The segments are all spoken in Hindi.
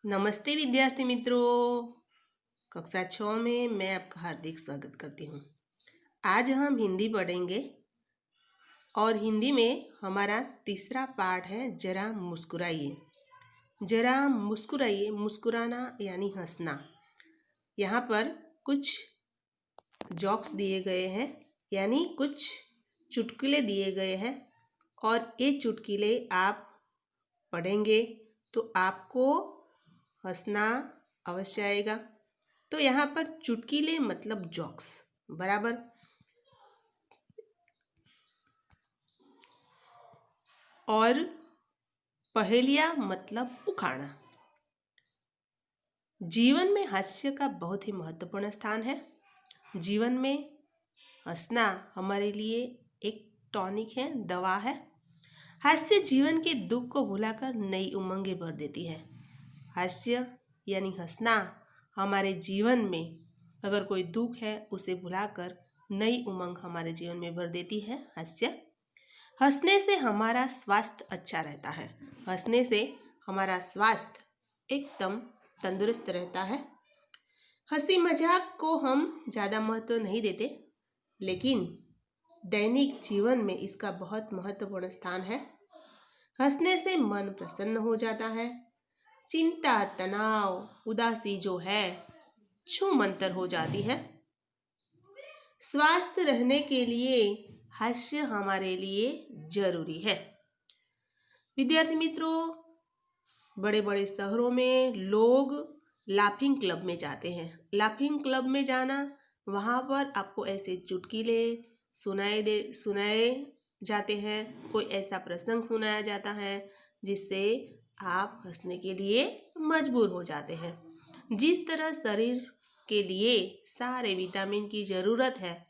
नमस्ते विद्यार्थी मित्रों। कक्षा 6 में मैं आपका हार्दिक स्वागत करती हूँ। आज हम हिंदी पढ़ेंगे और हिंदी में हमारा तीसरा पाठ है जरा मुस्कुराइए। जरा मुस्कुराइए, मुस्कुराना यानी हंसना। यहाँ पर कुछ जोक्स दिए गए हैं, यानी कुछ चुटकुले दिए गए हैं और ये चुटकुले आप पढ़ेंगे तो आपको हंसना अवश्य आएगा। तो यहाँ पर चुटकुले मतलब जोक्स, बराबर। और पहेलियाँ मतलब उखाड़ा। जीवन में हास्य का बहुत ही महत्वपूर्ण स्थान है। जीवन में हंसना हमारे लिए एक टॉनिक है, दवा है। हास्य जीवन के दुख को भुलाकर नई उमंगें भर देती है। हास्य यानी हंसना हमारे जीवन में, अगर कोई दुख है उसे भुलाकर नई उमंग हमारे जीवन में भर देती है हास्य। हंसने से हमारा स्वास्थ्य अच्छा रहता है। हंसने से हमारा स्वास्थ्य एकदम तंदुरुस्त रहता है। हंसी मजाक को हम ज़्यादा महत्व नहीं देते, लेकिन दैनिक जीवन में इसका बहुत महत्वपूर्ण स्थान है। हंसने से मन प्रसन्न हो जाता है। चिंता, तनाव, उदासी जो है छूमंतर हो जाती है। स्वस्थ रहने के लिए हास्य हमारे लिए जरूरी है। विद्यार्थी मित्रों, बड़े बड़े शहरों में लोग लाफिंग क्लब में जाते हैं। लाफिंग क्लब में जाना, वहाँ पर आपको ऐसे चुटकुले सुनाए जाते हैं, कोई ऐसा प्रसंग सुनाया जाता है जिससे आप हंसने के लिए मजबूर हो जाते हैं। जिस तरह शरीर के लिए सारे विटामिन की ज़रूरत है,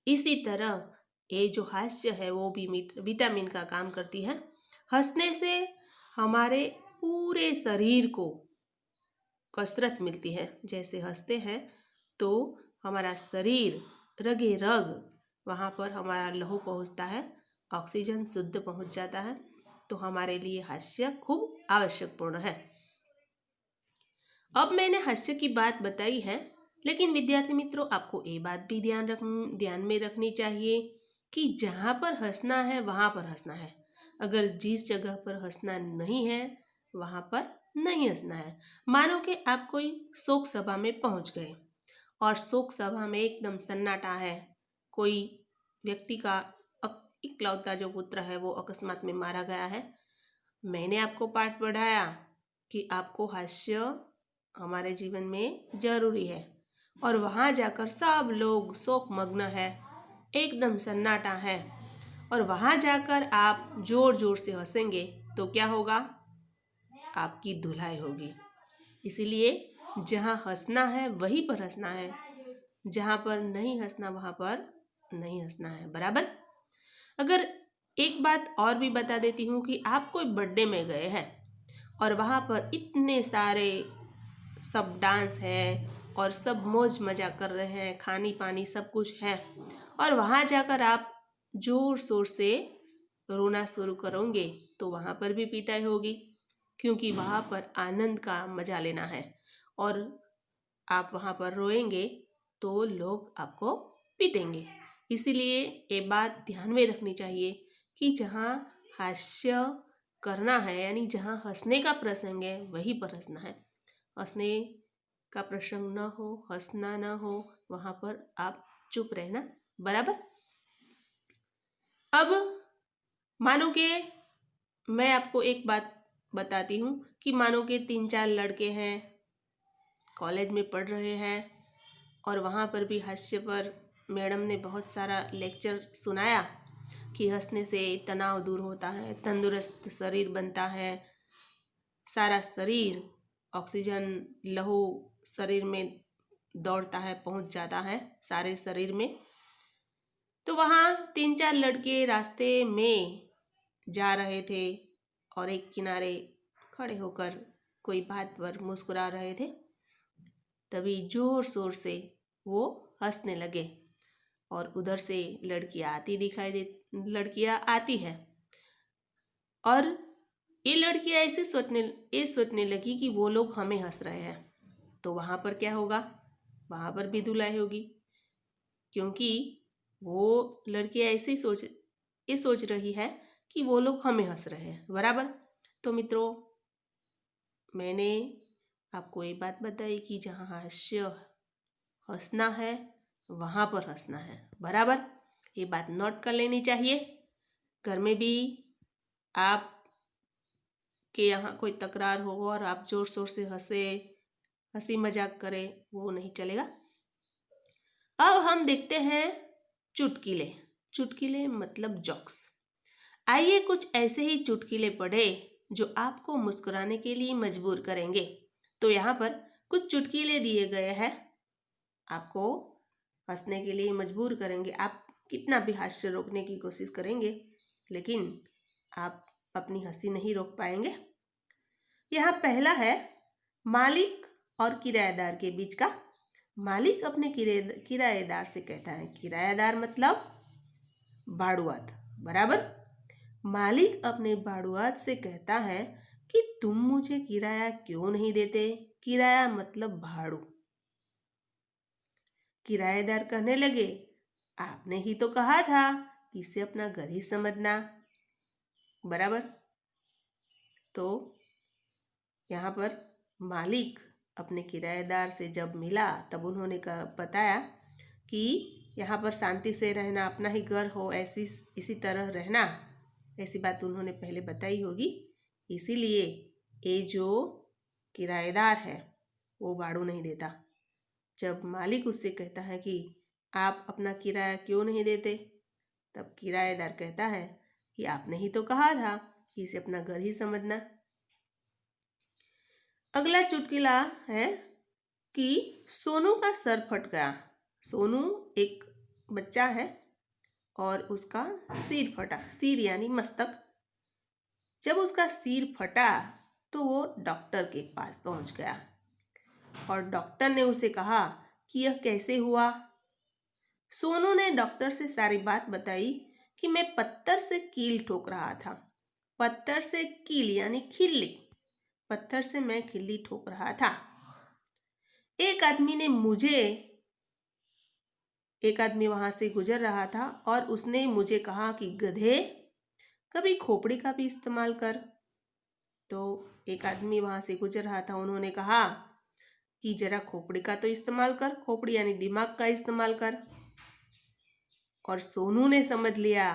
इसी तरह ये जो हास्य है वो भी विटामिन का काम करती है। हंसने से हमारे पूरे शरीर को कसरत मिलती है। जैसे हंसते हैं तो हमारा शरीर रगे रग, वहाँ पर हमारा लहू पहुँचता है, ऑक्सीजन शुद्ध पहुँच जाता है। तो हमारे लिए हास्य खूब आवश्यकपूर्ण है। अब मैंने हास्य की बात बताई है, लेकिन विद्यार्थी मित्रों, आपको ये बात भी ध्यान में रखनी चाहिए कि जहाँ पर हंसना है वहाँ पर हंसना है। अगर जिस जगह पर हंसना नहीं है वहाँ पर नहीं हंसना है। मानो कि आप कोई शोक सभा में पहुँच गए और शोक सभा में एकदम सन्नाटा है। कोई व्यक्ति का इकलौता जो पुत्र है वो अकस्मात में मारा गया है। मैंने आपको पाठ पढ़ाया कि आपको हास्य हमारे जीवन में जरूरी है, और वहाँ जाकर सब लोग शोक मग्न है, एकदम सन्नाटा है, और वहाँ जाकर आप जोर जोर से हंसेंगे तो क्या होगा? आपकी धुलाई होगी। इसीलिए जहाँ हंसना है वहीं पर हंसना है, जहाँ पर नहीं हंसना वहाँ पर नहीं हंसना है, बराबर। अगर एक बात और भी बता देती हूँ कि आप कोई बर्थडे में गए हैं और वहाँ पर इतने सारे सब डांस है और सब मौज मजा कर रहे हैं, खानी पानी सब कुछ है, और वहाँ जाकर आप जोर शोर से रोना शुरू करोगे तो वहाँ पर भी पिटाई होगी, क्योंकि वहाँ पर आनंद का मजा लेना है। और आप वहाँ पर रोएंगे तो लोग आपको पीटेंगे। इसीलिए ये बात ध्यान में रखनी चाहिए कि जहाँ हास्य करना है, यानी जहाँ हंसने का प्रसंग है वहीं पर हंसना है। हंसने का प्रसंग न हो, हंसना न हो, वहाँ पर आप चुप रहना, बराबर। अब मानो कि मैं आपको एक बात बताती हूँ कि मानो कि 3-4 लड़के हैं, कॉलेज में पढ़ रहे हैं, और वहाँ पर भी हास्य पर मैडम ने बहुत सारा लेक्चर सुनाया कि हंसने से तनाव दूर होता है, तंदुरुस्त शरीर बनता है, सारा शरीर ऑक्सीजन लहू शरीर में दौड़ता है, पहुँच जाता है सारे शरीर में। तो वहाँ 3-4 लड़के रास्ते में जा रहे थे और एक किनारे खड़े होकर कोई बात पर मुस्कुरा रहे थे। तभी जोर शोर से वो हंसने लगे और उधर से लड़कियाँ आती है, और ये लड़कियां ये सोचने लगी कि वो लोग हमें हंस रहे हैं, तो वहां पर क्या होगा, वहां पर भी धुलाई होगी, क्योंकि वो लड़कियां ये सोच रही है कि वो लोग हमें हंस रहे हैं, बराबर। तो मित्रों, मैंने आपको ये बात बताई कि जहाँ हंसना है वहाँ पर हंसना है, बराबर। ये बात नोट कर लेनी चाहिए। घर में भी आप के यहाँ कोई तकरार हो और आप जोर शोर से हंसी मजाक करें, वो नहीं चलेगा। अब हम देखते हैं चुटकुले। चुटकुले मतलब जोक्स। आइए कुछ ऐसे ही चुटकुले पढ़े जो आपको मुस्कुराने के लिए मजबूर करेंगे। तो यहाँ पर कुछ चुटकुले दिए गए हैं, आपको हंसने के लिए मजबूर करेंगे। आप कितना भी हास्य रोकने की कोशिश करेंगे, लेकिन आप अपनी हंसी नहीं रोक पाएंगे। यहाँ पहला है मालिक और किराएदार के बीच का। मालिक अपने किराएदार से कहता है, किराएदार मतलब बाड़ुआत, बराबर। मालिक अपने बाड़ुआत से कहता है कि तुम मुझे किराया क्यों नहीं देते। किराया मतलब भाड़ू। किराएदार कहने लगे, आपने ही तो कहा था कि इसे अपना घर ही समझना, बराबर। तो यहाँ पर मालिक अपने किराएदार से जब मिला तब उन्होंने बताया कि यहाँ पर शांति से रहना, अपना ही घर हो, इसी तरह रहना, ऐसी बात उन्होंने पहले बताई होगी। इसीलिए ये जो किराएदार है वो भाड़ू नहीं देता। जब मालिक उससे कहता है कि आप अपना किराया क्यों नहीं देते, तब किराएदार कहता है कि आपने ही तो कहा था कि इसे अपना घर ही समझना। अगला चुटकुला है कि सोनू का सर फट गया। सोनू एक बच्चा है और उसका सिर फटा, सिर यानी मस्तक। जब उसका सिर फटा तो वो डॉक्टर के पास पहुंच गया और डॉक्टर ने उसे कहा कि यह कैसे हुआ। सोनू ने डॉक्टर से सारी बात बताई कि मैं पत्थर से कील ठोक रहा था। पत्थर से कील यानी खिल्ली, पत्थर से मैं खिल्ली ठोक रहा था। एक आदमी वहां से गुजर रहा था और उसने मुझे कहा कि गधे, कभी खोपड़ी का भी इस्तेमाल कर। तो एक आदमी वहां से गुजर रहा था, उन्होंने कहा कि जरा खोपड़ी का तो इस्तेमाल कर, खोपड़ी यानी दिमाग का इस्तेमाल कर। और सोनू ने समझ लिया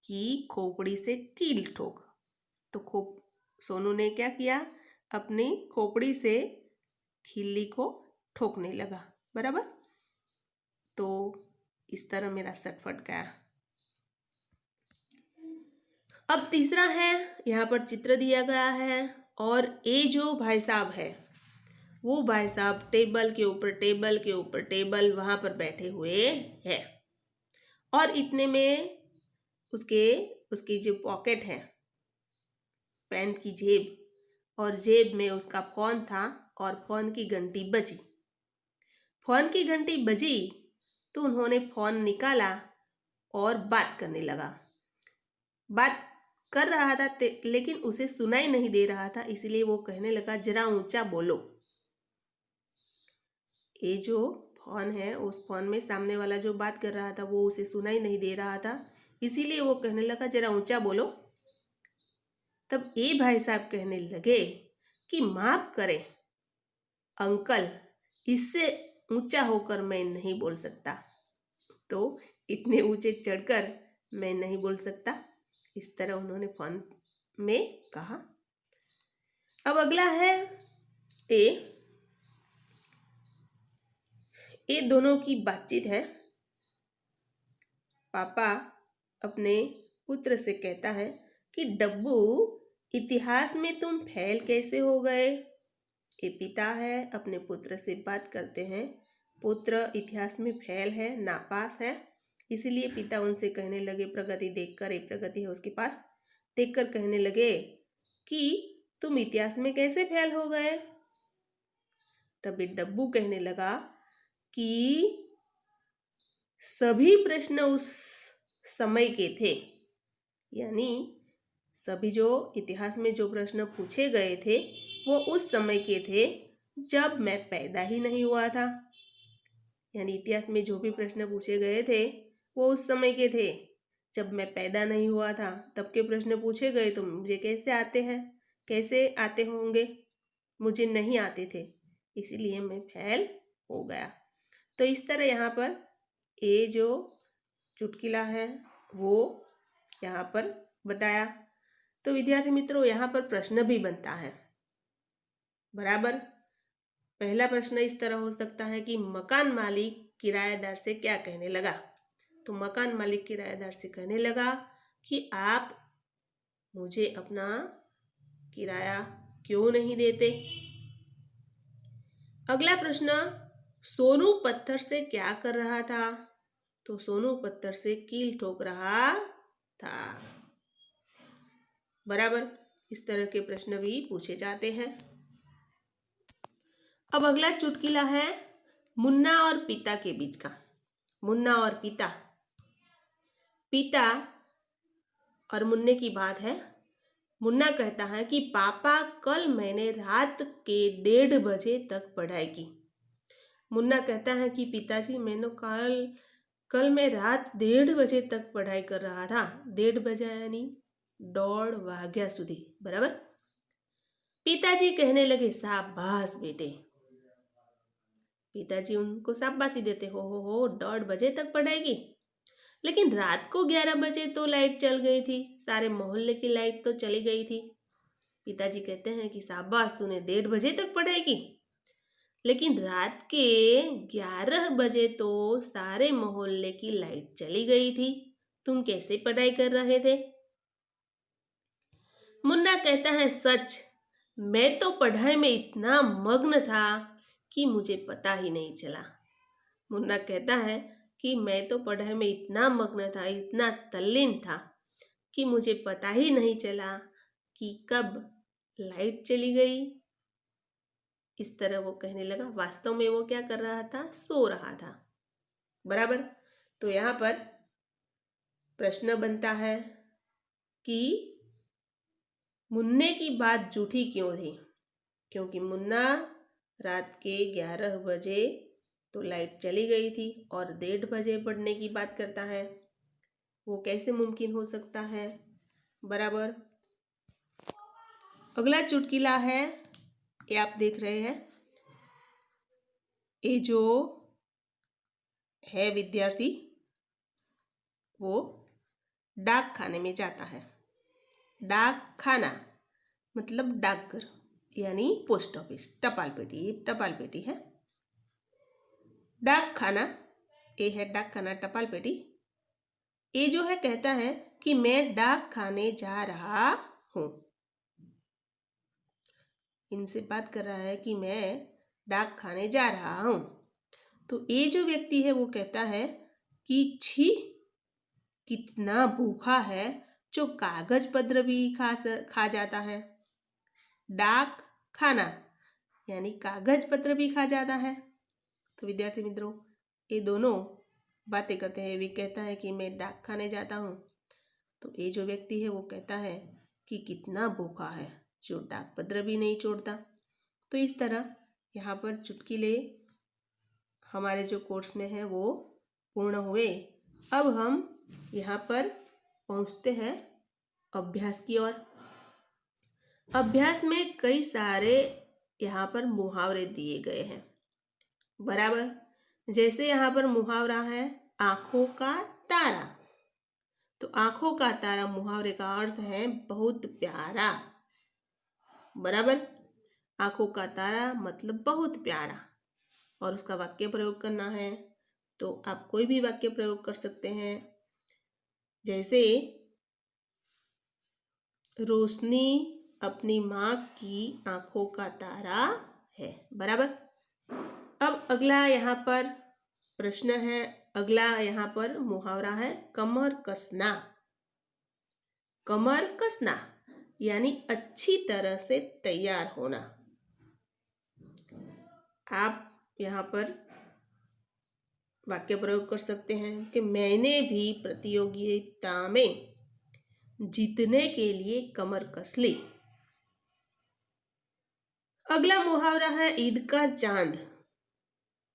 कि खोपड़ी से कील ठोक। तो सोनू ने क्या किया, अपनी खोपड़ी से खिल्ली को ठोकने लगा, बराबर। तो इस तरह मेरा सर फट गया। अब तीसरा है, यहाँ पर चित्र दिया गया है और ये जो भाई साहब है वो भाई साहब टेबल के ऊपर टेबल वहां पर बैठे हुए हैं और इतने में उसकी जो पॉकेट है, पैंट की जेब, और जेब में उसका फोन था और फोन की घंटी बजी। फोन की घंटी बजी तो उन्होंने फोन निकाला और बात करने लगा। बात कर रहा था लेकिन उसे सुनाई नहीं दे रहा था, इसलिए वो कहने लगा, जरा ऊंचा बोलो। ये जो फोन है, उस फोन में सामने वाला जो बात कर रहा था वो उसे सुनाई नहीं दे रहा था, इसीलिए वो कहने लगा, जरा ऊंचा बोलो। तब ये भाई साहब कहने लगे कि माफ करें अंकल, इससे ऊंचा होकर मैं नहीं बोल सकता। तो इतने ऊंचे चढ़कर मैं नहीं बोल सकता, इस तरह उन्होंने फोन में कहा। अब अगला है ये दोनों की बातचीत है। पापा अपने पुत्र से कहता है कि डब्बू, इतिहास में तुम फेल कैसे हो गए। ये पिता है, अपने पुत्र से बात करते हैं। पुत्र इतिहास में फेल है, नापास है, इसीलिए पिता उनसे कहने लगे, प्रगति देखकर, एक प्रगति है उसके पास, देखकर कहने लगे कि तुम इतिहास में कैसे फेल हो गए। तब डब्बू कहने लगा कि सभी प्रश्न उस समय के थे, यानी सभी जो इतिहास में जो प्रश्न पूछे गए थे वो उस समय के थे जब मैं पैदा ही नहीं हुआ था। यानी इतिहास में जो भी प्रश्न पूछे गए थे वो उस समय के थे जब मैं पैदा नहीं हुआ था। तब के प्रश्न पूछे गए तो मुझे कैसे आते हैं, कैसे आते होंगे, मुझे नहीं आते थे, इसीलिए मैं फेल हो गया। तो इस तरह यहाँ पर ये जो चुटकुला है वो यहाँ पर बताया। तो विद्यार्थी मित्रों, यहाँ पर प्रश्न भी बनता है बराबर। पहला प्रश्न इस तरह हो सकता है कि मकान मालिक किराएदार से क्या कहने लगा। तो मकान मालिक किराएदार से कहने लगा कि आप मुझे अपना किराया क्यों नहीं देते। अगला प्रश्न, सोनू पत्थर से क्या कर रहा था। तो सोनू पत्थर से कील ठोक रहा था बराबर। इस तरह के प्रश्न भी पूछे जाते हैं। अब अगला चुटकुला है मुन्ना और पिता के बीच का। मुन्ना और पिता, पिता और मुन्ने की बात है। मुन्ना कहता है कि पापा कल मैंने रात के 1:30 बजे तक पढ़ाई की। मुन्ना कहता है कि पिताजी मैंने कल मैं रात 1:30 बजे तक पढ़ाई कर रहा था। 1:30 बजे यानी 1:30 वाग्या सुधी बराबर। पिताजी कहने लगे शाबाश बेटे। पिताजी उनको शाबाशी देते, हो 1:30 बजे तक पढ़ाई की। लेकिन रात को 11 बजे तो लाइट चल गई थी, सारे मोहल्ले की लाइट तो चली गई थी। पिताजी कहते हैं कि शाबाश तूने 1:30 बजे तक पढ़ाई की, लेकिन रात के 11 बजे तो सारे मोहल्ले की लाइट चली गई थी, तुम कैसे पढ़ाई कर रहे थे। मुन्ना कहता है सच, मैं तो पढ़ाई में इतना मग्न था कि मुझे पता ही नहीं चला। मुन्ना कहता है कि मैं तो पढ़ाई में इतना मग्न था, इतना तल्लीन था कि मुझे पता ही नहीं चला कि कब लाइट चली गई। इस तरह वो कहने लगा। वास्तव में वो क्या कर रहा था, सो रहा था बराबर। तो यहाँ पर प्रश्न बनता है कि मुन्ने की बात झूठी क्यों थी। क्योंकि मुन्ना रात के 11 बजे तो लाइट चली गई थी और 1:30 बजे पढ़ने की बात करता है, वो कैसे मुमकिन हो सकता है बराबर। अगला चुटकुला है, ये आप देख रहे हैं। ये जो है विद्यार्थी वो डाक खाने में जाता है। डाक खाना मतलब डाकघर यानी पोस्ट ऑफिस, टपाल पेटी, ये टपाल पेटी है। डाक खाना, ये है डाक खाना, टपाल पेटी। ये जो है कहता है कि मैं डाक खाने जा रहा हूँ। इनसे बात कर रहा है कि मैं डाक खाने जा रहा हूँ। तो ये जो व्यक्ति है वो कहता है कि छी, कितना भूखा है जो कागज पत्र भी खा जाता है। डाक खाना यानी कागज पत्र भी खा जाता है। तो विद्यार्थी मित्रों, ये दोनों बातें करते हैं। वे कहता है कि मैं डाक खाने जाता हूँ, तो ये जो व्यक्ति है वो कहता है कि कितना भूखा है जो डाक पत्र भी नहीं छोड़ता। तो इस तरह यहाँ पर चुटकुले हमारे जो कोर्स में है वो पूर्ण हुए। अब हम यहाँ पर पहुँचते हैं अभ्यास की ओर। अभ्यास में कई सारे यहाँ पर मुहावरे दिए गए हैं बराबर। जैसे यहाँ पर मुहावरा है आंखों का तारा। तो आंखों का तारा मुहावरे का अर्थ है बहुत प्यारा बराबर। आंखों का तारा मतलब बहुत प्यारा, और उसका वाक्य प्रयोग करना है तो आप कोई भी वाक्य प्रयोग कर सकते हैं। जैसे रोशनी अपनी माँ की आंखों का तारा है बराबर। अब अगला यहाँ पर प्रश्न है, अगला यहाँ पर मुहावरा है कमर कसना। कमर कसना यानी अच्छी तरह से तैयार होना। आप यहाँ पर वाक्य प्रयोग कर सकते हैं कि मैंने भी प्रतियोगिता में जीतने के लिए कमर कस ली। अगला मुहावरा है ईद का चांद,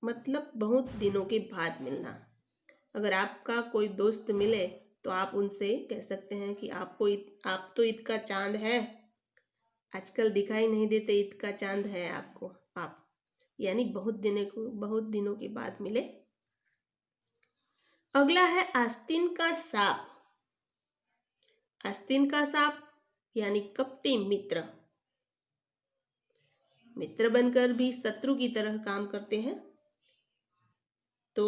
मतलब बहुत दिनों के बाद मिलना। अगर आपका कोई दोस्त मिले तो आप उनसे कह सकते हैं कि आप तो ईद का चांद है, आजकल दिखाई नहीं देते, ईद का चांद है आपको आप, यानी बहुत दिनों के बाद मिले। अगला है आस्तीन का सांप। आस्तीन का सांप यानी कपटी मित्र, मित्र बनकर भी शत्रु की तरह काम करते हैं, तो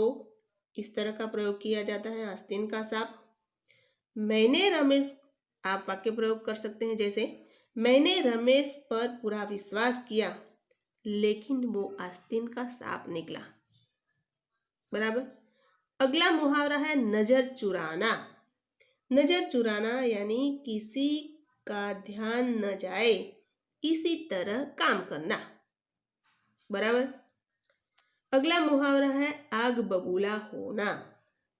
इस तरह का प्रयोग किया जाता है आस्तीन का सांप। मैंने रमेश, आप वाक्य प्रयोग कर सकते हैं जैसे मैंने रमेश पर पूरा विश्वास किया लेकिन वो आस्तीन का सांप निकला। बराबर। अगला मुहावरा है नजर चुराना। नजर चुराना यानी किसी का ध्यान न जाए इसी तरह काम करना। बराबर। अगला मुहावरा है आग बबूला होना।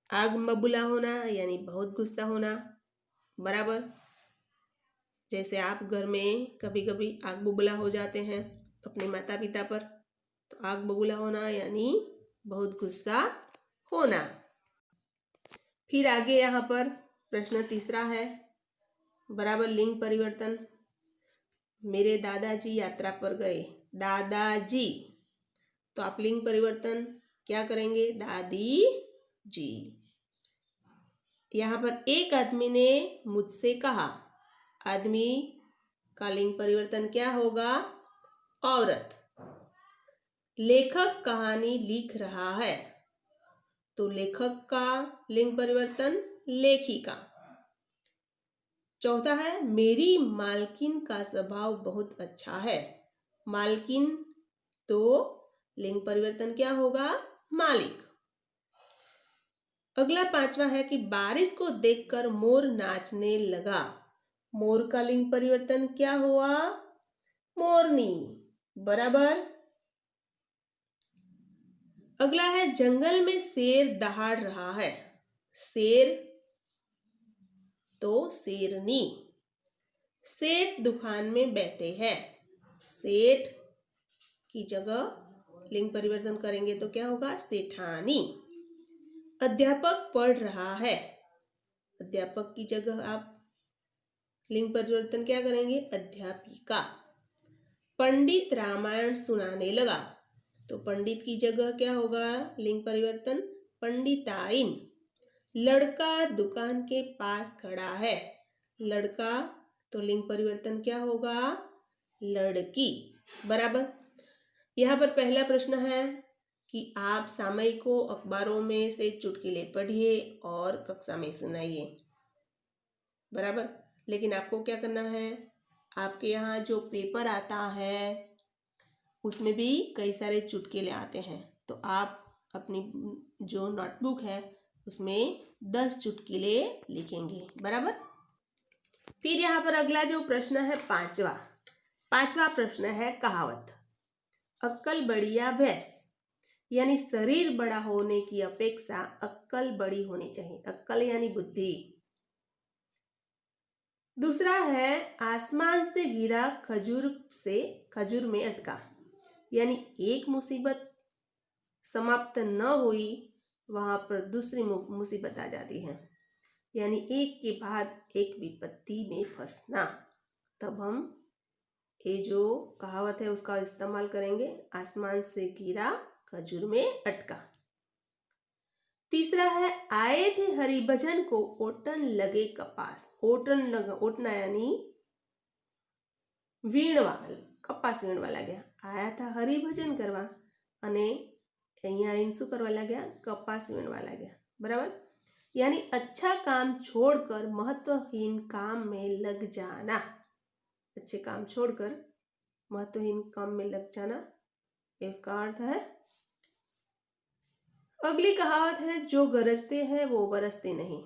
आग बबूला होना यानी बहुत गुस्सा होना। बराबर। जैसे आप घर में कभी कभी आग बबूला हो जाते हैं अपने माता पिता पर, तो आग बबूला होना यानी बहुत गुस्सा होना। फिर आगे यहाँ पर प्रश्न तीसरा है, बराबर लिंग परिवर्तन। मेरे दादाजी यात्रा पर गए, दादाजी, तो आप लिंग परिवर्तन क्या करेंगे, दादी जी। यहाँ पर एक आदमी ने मुझसे कहा, आदमी का लिंग परिवर्तन क्या होगा, औरत। लेखक कहानी लिख रहा है, तो लेखक का लिंग परिवर्तन लेखिका। चौथा है मेरी मालकिन का स्वभाव बहुत अच्छा है। मालकिन, तो लिंग परिवर्तन क्या होगा, मालिक। अगला पांचवा है कि बारिश को देखकर मोर नाचने लगा। मोर का लिंग परिवर्तन क्या हुआ, मोरनी। बराबर। अगला है जंगल में शेर दहाड़ रहा है। शेर, तो शेरनी। सेठ दुकान में बैठे हैं, सेठ की जगह लिंग परिवर्तन करेंगे तो क्या होगा, सेठानी। अध्यापक पढ़ रहा है, अध्यापक की जगह आप लिंग परिवर्तन क्या करेंगे, अध्यापिका। पंडित रामायण सुनाने लगा, तो पंडित की जगह क्या होगा, लिंग परिवर्तन पंडिताइन। लड़का दुकान के पास खड़ा है, लड़का, तो लिंग परिवर्तन क्या होगा, लड़की। बराबर। यहाँ पर पहला प्रश्न है कि आप सामयिकों अखबारों में से चुटकुले पढ़िए और कक्षा में सुनाइए। बराबर। लेकिन आपको क्या करना है, आपके यहाँ जो पेपर आता है उसमें भी कई सारे चुटकुले आते हैं, तो आप अपनी जो नोटबुक है उसमें 10 चुटकुले लिखेंगे। बराबर। फिर यहाँ पर अगला जो प्रश्न है पांचवा प्रश्न है कहावत। अक्कल बढ़िया भैंस, यानी शरीर बड़ा होने की अपेक्षा अक्कल बड़ी होनी चाहिए। अक्कल यानी बुद्धि। दूसरा है आसमान से गिरा खजूर में अटका, यानी एक मुसीबत समाप्त न हुई वहां पर दूसरी मुसीबत आ जाती है, यानी एक के बाद एक विपत्ति में फंसना। तब हम ये जो कहावत है उसका इस्तेमाल करेंगे, आसमान से गिरा खजूर में अटका। तीसरा है आए थे हरिभजन को ओटन लगे कपास। ओटना यानी વીણવા, કપાસ વીણવા લાગ્યા। આયા था હરિભજન કરવા અને અહીંયા આવીને શું કરવા લાગ્યા, કપાસ વીણવા લાગ્યા। બરાબર। यानी अच्छा काम छोड़कर महत्वहीन काम में लग जाना, अच्छे काम छोड़कर महत्वहीन काम में लग जाना, ये उसका अर्थ है। अगली कहावत है जो गरजते हैं वो बरसते नहीं,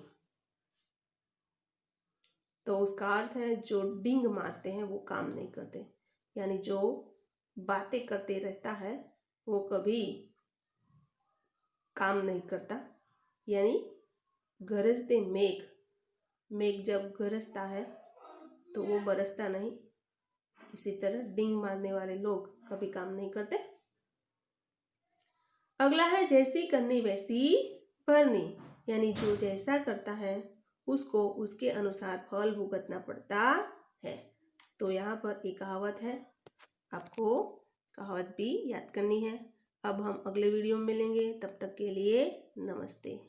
तो उसका अर्थ है जो डिंग मारते हैं वो काम नहीं करते, यानी जो बातें करते रहता है वो कभी काम नहीं करता। यानी गरजते मेघ मेघ जब गरजता है तो वो बरसता नहीं। इसी तरह डिंग मारने वाले लोग कभी काम नहीं करते। अगला है जैसी करनी वैसी भरनी, यानी जो जैसा करता है उसको उसके अनुसार फल भुगतना पड़ता है। तो यहाँ पर एक कहावत है, आपको कहावत भी याद करनी है। अब हम अगले वीडियो में मिलेंगे, तब तक के लिए नमस्ते।